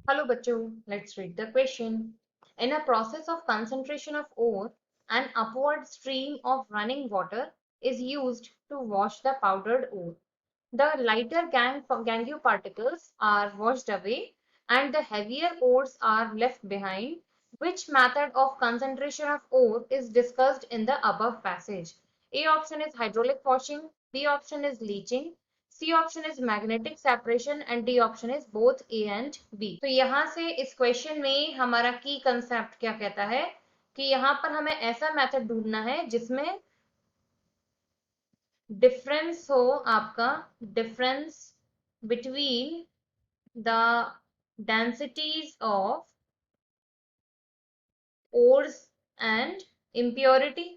Hello, bachcho. Let's read the question. In a process of concentration of ore, an upward stream of running water is used to wash the powdered ore. The lighter gangue particles are washed away and the heavier ores are left behind. Which method of concentration of ore is discussed in the above passage? A option is hydraulic washing, B option is leaching, C option is magnetic separation and D option is both A and B. तो यहाँ से इस question में हमारा की concept क्या कहता है कि यहाँ पर हमें ऐसा मेथड ढूंढना है जिसमें डिफरेंस हो आपका difference between the densities of ores and impurity.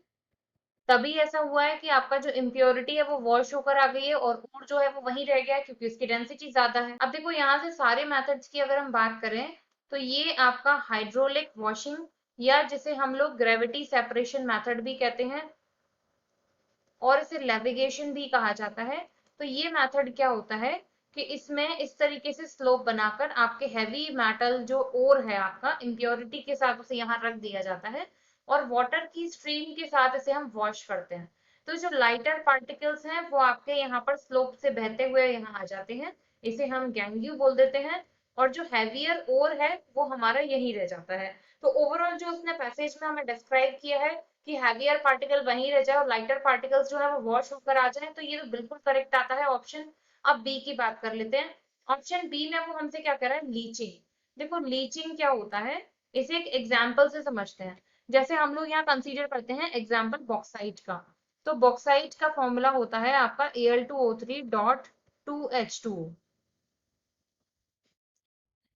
तभी ऐसा हुआ है कि आपका जो इम्प्योरिटी है वो वॉश होकर आ गई है और ऊर जो है वो वहीं रह गया है क्योंकि उसकी डेंसिटी ज्यादा है। अब देखो यहाँ से सारे मेथड्स की अगर हम बात करें तो ये आपका हाइड्रोलिक वॉशिंग या जिसे हम लोग ग्रेविटी सेपरेशन मेथड भी कहते हैं और इसे लेविगेशन भी कहा जाता है। तो ये मेथड क्या होता है कि इसमें इस तरीके से स्लोप बनाकर आपके हैवी मेटल जो ओर है आपका इम्प्योरिटी के साथ उसे यहाँ रख दिया जाता है और वाटर की स्ट्रीम के साथ इसे हम वॉश करते हैं। तो जो लाइटर पार्टिकल्स हैं वो आपके यहाँ पर स्लोप से बहते हुए यहाँ आ जाते हैं, इसे हम गैंग्यू बोल देते हैं। और जो हैवियर ओर है वो हमारा यही रह जाता है। तो ओवरऑल जो उसने पैसेज में हमें डिस्क्राइब किया है कि हैवियर पार्टिकल वहीं रह जाए और लाइटर पार्टिकल्स जो है वो वॉश होकर आ जाए, तो ये तो बिल्कुल करेक्ट आता है ऑप्शन। अब बी की बात कर लेते हैं। ऑप्शन बी में वो हमसे क्या कह रहा है, लीचिंग। देखो लीचिंग क्या होता है, इसे एक एग्जाम्पल से समझते हैं। जैसे हम लोग यहाँ कंसीडर करते हैं एग्जाम्पल बॉक्साइट का। तो बॉक्साइट का फॉर्मूला होता है आपका Al2O3.2H2O।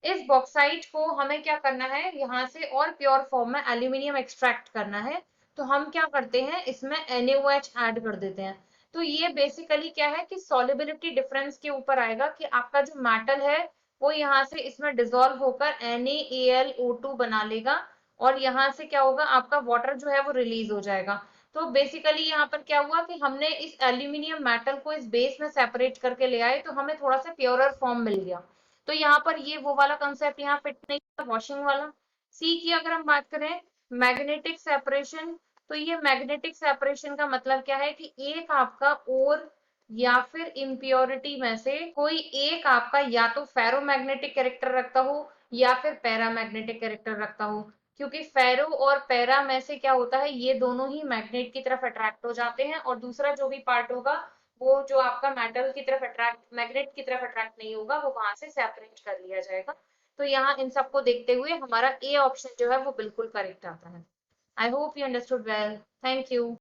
इस बॉक्साइट को हमें क्या करना है, यहाँ से और प्योर फॉर्म में एल्यूमिनियम एक्सट्रैक्ट करना है। तो हम क्या करते हैं, इसमें NaOH ऐड कर देते हैं। तो ये बेसिकली क्या है कि सॉल्युबिलिटी डिफरेंस के ऊपर आएगा कि आपका जो मेटल है वो यहाँ से इसमें डिसॉल्व होकर NaAlO2 बना लेगा और यहाँ से क्या होगा, आपका वाटर जो है वो रिलीज हो जाएगा। तो बेसिकली यहाँ पर क्या हुआ कि हमने इस एल्यूमिनियम मेटल को इस बेस में सेपरेट करके ले आए तो हमें थोड़ा सा प्योरर फॉर्म मिल गया। तो यहाँ पर ये वो वाला कंसेप्ट यहाँ फिट नहीं है, वॉशिंग वाला। सी की अगर हम बात करें मैग्नेटिक सेपरेशन, तो ये मैग्नेटिक सेपरेशन का मतलब क्या है कि एक आपका ओर या फिर इम्प्योरिटी में से कोई एक आपका या तो फेरोमैग्नेटिक कैरेक्टर रखता हो या फिर पैरामैग्नेटिक कैरेक्टर रखता हो। क्योंकि फेरो और पैरा में से क्या होता है, ये दोनों ही मैग्नेट की तरफ अट्रैक्ट हो जाते हैं और दूसरा जो भी पार्ट होगा वो जो आपका मेटल की तरफ अट्रैक्ट मैग्नेट की तरफ अट्रैक्ट नहीं होगा, वो वहां से सेपरेट कर लिया जाएगा। तो यहाँ इन सबको देखते हुए हमारा ए ऑप्शन जो है वो बिल्कुल करेक्ट आता है। I hope you understood well. Thank you.